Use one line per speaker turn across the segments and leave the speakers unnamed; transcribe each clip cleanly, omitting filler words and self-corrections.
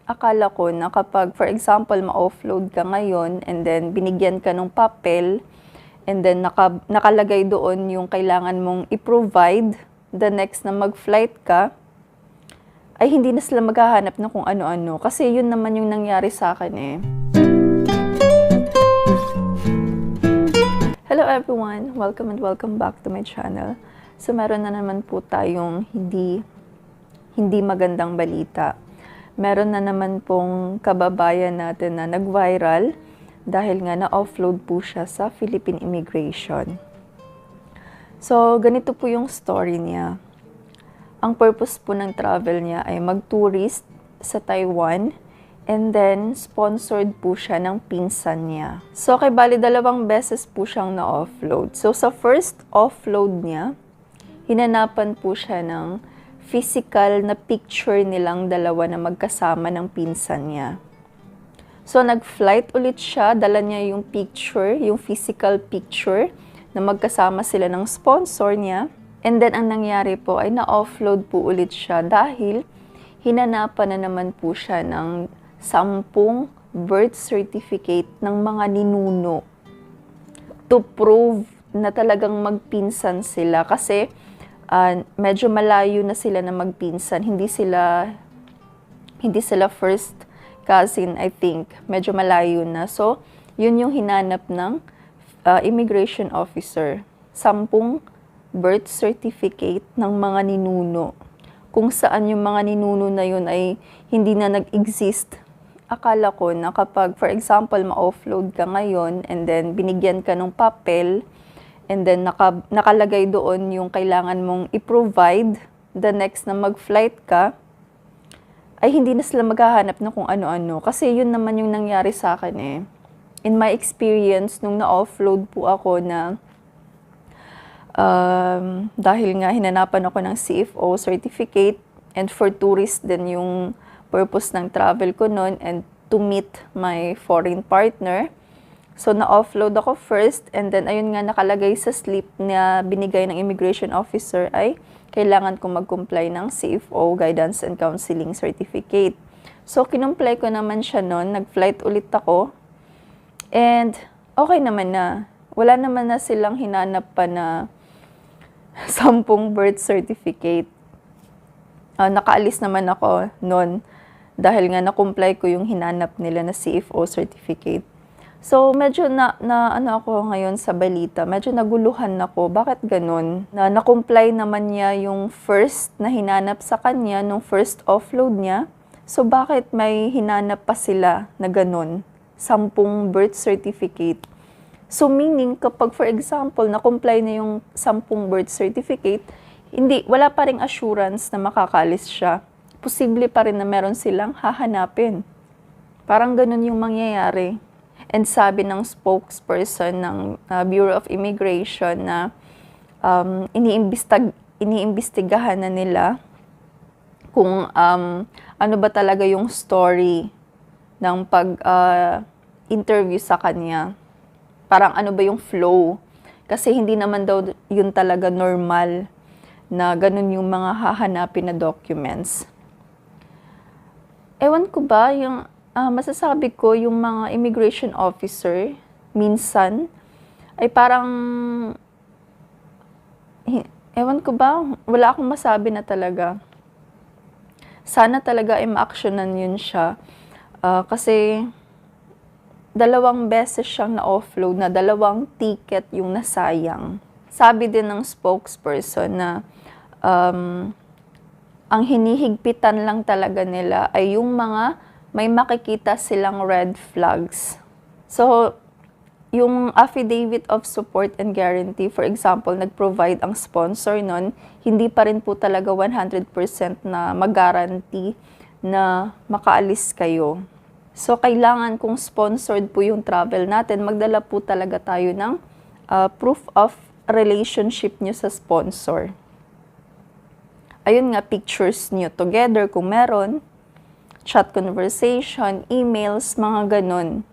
akala ko na kapag, for example, ma-offload ka ngayon and then binigyan ka ng papel and then nakalagay doon yung kailangan mong i-provide, the next na mag-flight ka, ay hindi na sila maghahanap ng kung ano-ano. Kasi yun naman yung nangyari sa akin eh. Hello everyone! Welcome and welcome back to my channel. So meron na naman po tayong hindi magandang balita. Meron na naman pong kababayan natin na nag-viral dahil nga na-offload po siya sa Philippine Immigration. So, ganito po yung story niya. Ang purpose po ng travel niya ay mag-tourist sa Taiwan and then sponsored po siya ng pinsan niya. So, bali 2 beses po siyang na-offload. So, sa first offload niya, hinanapan po siya ng physical na picture nilang dalawa na magkasama ng pinsan niya. So, nag-flight ulit siya, dala niya yung picture, yung physical picture na magkasama sila ng sponsor niya. And then, ang nangyari po ay na-offload po ulit siya dahil hinanapan na naman po siya ng 10 birth certificate ng mga ninuno to prove na talagang magpinsan sila kasi medyo malayo na sila na magpinsan. Hindi sila first cousin, I think. Medyo malayo na. So, yun yung hinanap ng immigration officer. 10 birth certificate ng mga ninuno. Kung saan yung mga ninuno na yun ay hindi na nag-exist. Akala ko na kapag, for example, ma-offload ka ngayon and then binigyan ka ng papel, and then nakalagay doon yung kailangan mong i-provide, the next na mag-flight ka, ay hindi na sila maghahanap ng kung ano-ano. Kasi yun naman yung nangyari sa akin eh. In my experience, nung na-offload po ako na dahil nga hinanapan ako ng CFO certificate and for tourist din yung purpose ng travel ko noon and to meet my foreign partner. So, na-offload ako first and then ayun nga nakalagay sa slip na binigay ng immigration officer ay kailangan kong mag-comply ng CFO, Guidance and Counseling Certificate. So, kinumply ko naman siya noon, nag-flight ulit ako and okay naman na. Wala naman na silang hinanap pa na 10 birth certificate. Nakaalis naman ako noon dahil nga na-comply ko yung hinanap nila na CFO certificate. So, medyo ano ako ngayon sa balita, medyo naguluhan ako. Bakit ganun? Na-comply naman niya yung first na hinanap sa kanya, nung first offload niya. So, bakit may hinanap pa sila na ganun? 10 birth certificate. So, meaning, kapag for example, na-comply na yung 10 birth certificate, wala pa ring assurance na makakalis siya. Posible pa rin na meron silang hahanapin. Parang ganun yung mangyayari. And sabi ng spokesperson ng Bureau of Immigration na iniimbestigahan na nila kung ano ba talaga yung story ng pag-interview sa kanya. Parang ano ba yung flow. Kasi hindi naman daw yun talaga normal na ganun yung mga hahanapin na documents. Ewan ko ba, yung masasabi ko yung mga immigration officer, minsan, ay parang, ewan ko ba, wala akong masabi na talaga. Sana talaga ay ma-actionan yun siya. Kasi, 2 beses siyang na-offload na 2 ticket yung nasayang. Sabi din ng spokesperson na ang hinihigpitan lang talaga nila ay yung mga may makikita silang red flags. So, yung affidavit of support and guarantee, for example, nag-provide ang sponsor nun, hindi pa rin po talaga 100% na mag-guarantee na makaalis kayo. So, kailangan kung sponsored po yung travel natin, magdala po talaga tayo ng proof of relationship nyo sa sponsor. Ayun nga, pictures nyo together kung meron, chat conversation, emails, mga ganun.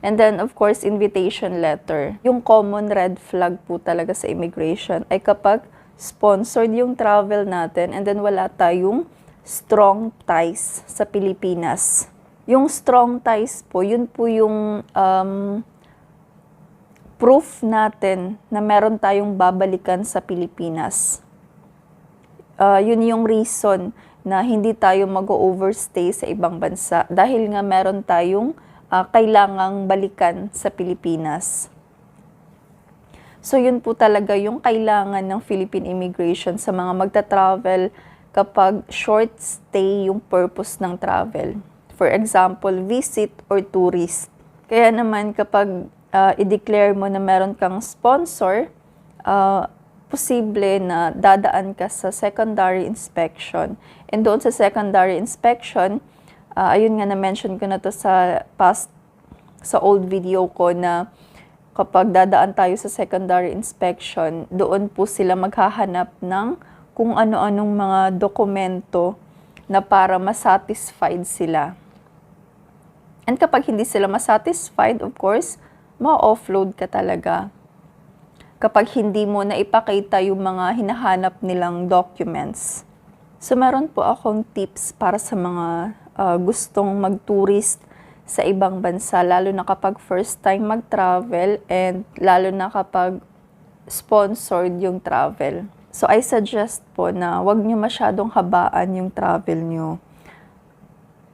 And then, of course, invitation letter. Yung common red flag po talaga sa immigration ay kapag sponsored yung travel natin and then wala tayong strong ties sa Pilipinas. Yung strong ties po, yun po yung proof natin na meron tayong babalikan sa Pilipinas. Yun yung reason na hindi tayo mag-overstay sa ibang bansa dahil nga meron tayong kailangang balikan sa Pilipinas. So yun po talaga yung kailangan ng Philippine immigration sa mga magta-travel kapag short stay yung purpose ng travel. For example, visit or tourist. Kaya naman kapag i-declare mo na meron kang sponsor, posible na dadaan ka sa secondary inspection. And doon sa secondary inspection, ayun nga na-mention ko na to sa old video ko na kapag dadaan tayo sa secondary inspection, doon po sila maghahanap ng kung ano-anong mga dokumento na para masatisfied sila. And kapag hindi sila masatisfied, of course, ma-offload ka talaga. Kapag hindi mo na ipakita yung mga hinahanap nilang documents. So, meron po akong tips para sa mga gustong mag-tourist sa ibang bansa, lalo na kapag first time mag-travel and lalo na kapag sponsored yung travel. So, I suggest po na wag nyo masyadong habaan yung travel nyo.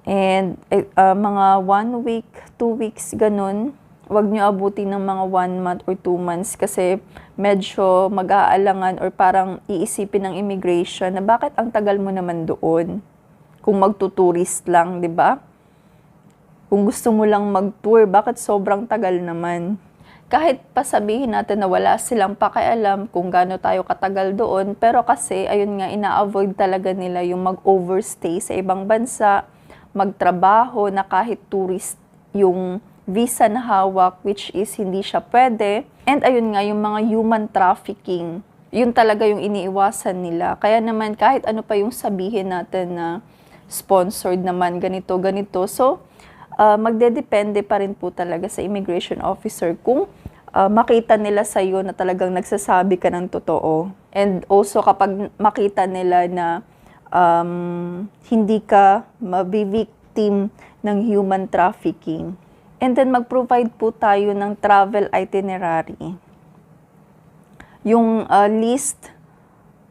And mga 1 week, 2 weeks, ganun, wag nyo abutin ng mga 1 month or 2 months kasi medyo mag-aalangan or parang iisipin ng immigration na bakit ang tagal mo naman doon kung magtuturist lang, di ba? Kung gusto mo lang mag-tour, bakit sobrang tagal naman? Kahit pa sabihin natin na wala silang pakialam kung gaano tayo katagal doon, pero kasi, ayun nga, ina-avoid talaga nila yung mag-overstay sa ibang bansa, magtrabaho na kahit tourist yung visa na hawak, which is hindi siya pwede. And ayun nga, yung mga human trafficking, yun talaga yung iniiwasan nila. Kaya naman, kahit ano pa yung sabihin natin na sponsored naman, ganito, ganito. So, magdedepende pa rin po talaga sa immigration officer kung makita nila sa iyo na talagang nagsasabi ka ng totoo. And also kapag makita nila na hindi ka mabivictim ng human trafficking. And then mag-provide po tayo ng travel itinerary. Yung list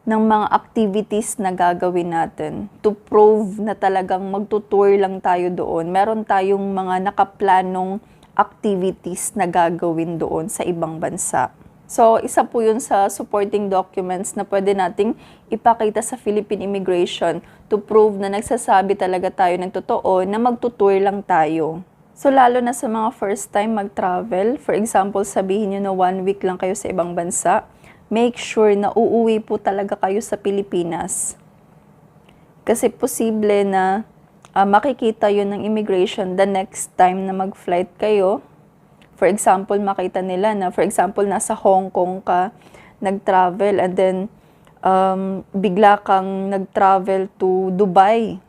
ng mga activities na gagawin natin to prove na talagang magtutour lang tayo doon. Meron tayong mga nakaplanong activities na gagawin doon sa ibang bansa. So, isa po yun sa supporting documents na pwede nating ipakita sa Philippine Immigration to prove na nagsasabi talaga tayo ng totoo na magtutour lang tayo. So, lalo na sa mga first time mag-travel, for example, sabihin nyo na 1 week lang kayo sa ibang bansa, make sure na uuwi po talaga kayo sa Pilipinas. Kasi posible na makikita yun ng immigration the next time na mag-flight kayo. For example, makita nila na, for example, nasa Hong Kong ka nag-travel and then bigla kang nag-travel to Dubai.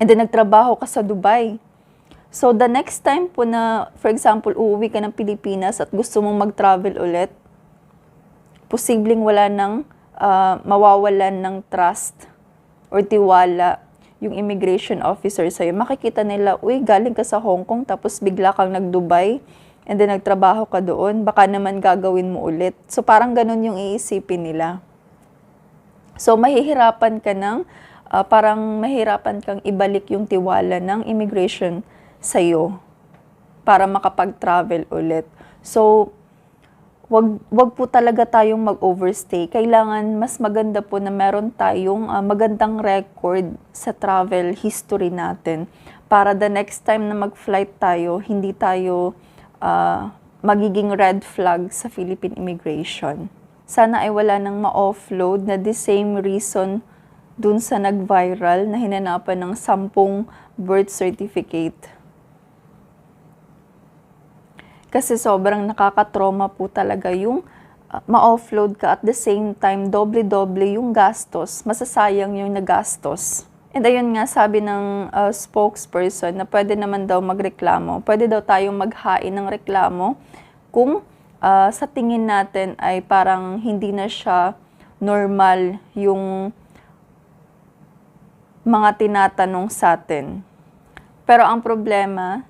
And then nagtrabaho ka sa Dubai. So, the next time po na, for example, uuwi ka ng Pilipinas at gusto mong mag-travel ulit, posibleng wala nang mawawalan ng trust or tiwala yung immigration officer sa'yo. Makikita nila, uy, galing ka sa Hong Kong tapos bigla kang nag-Dubai and then nagtrabaho ka doon, baka naman gagawin mo ulit. So parang ganun yung iisipin nila. So mahihirapan kang ibalik yung tiwala ng immigration sa'yo para makapag-travel ulit. So, wag po talaga tayong mag-overstay. Kailangan mas maganda po na meron tayong magandang record sa travel history natin para the next time na mag-flight tayo, hindi tayo magiging red flag sa Philippine Immigration. Sana ay wala nang ma-offload na the same reason dun sa nag-viral na hinanapan ng 10 birth certificate. Kasi sobrang nakakatrauma po talaga yung ma-offload ka at the same time, doble-doble yung gastos, masasayang yung nagastos. And ayun nga, sabi ng spokesperson na pwede naman daw magreklamo. Pwede daw tayong maghain ng reklamo kung sa tingin natin ay parang hindi na siya normal yung mga tinatanong sa atin. Pero ang problema,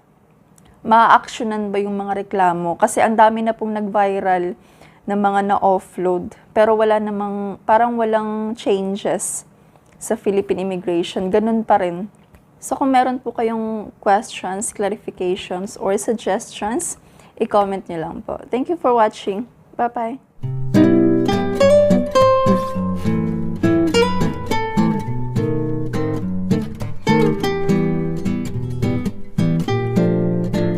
maa-actionan ba yung mga reklamo? Kasi ang dami na pong nag-viral na mga na-offload. Pero wala namang, parang walang changes sa Philippine immigration. Ganun pa rin. So kung meron po kayong questions, clarifications, or suggestions, i-comment nyo lang po. Thank you for watching. Bye-bye!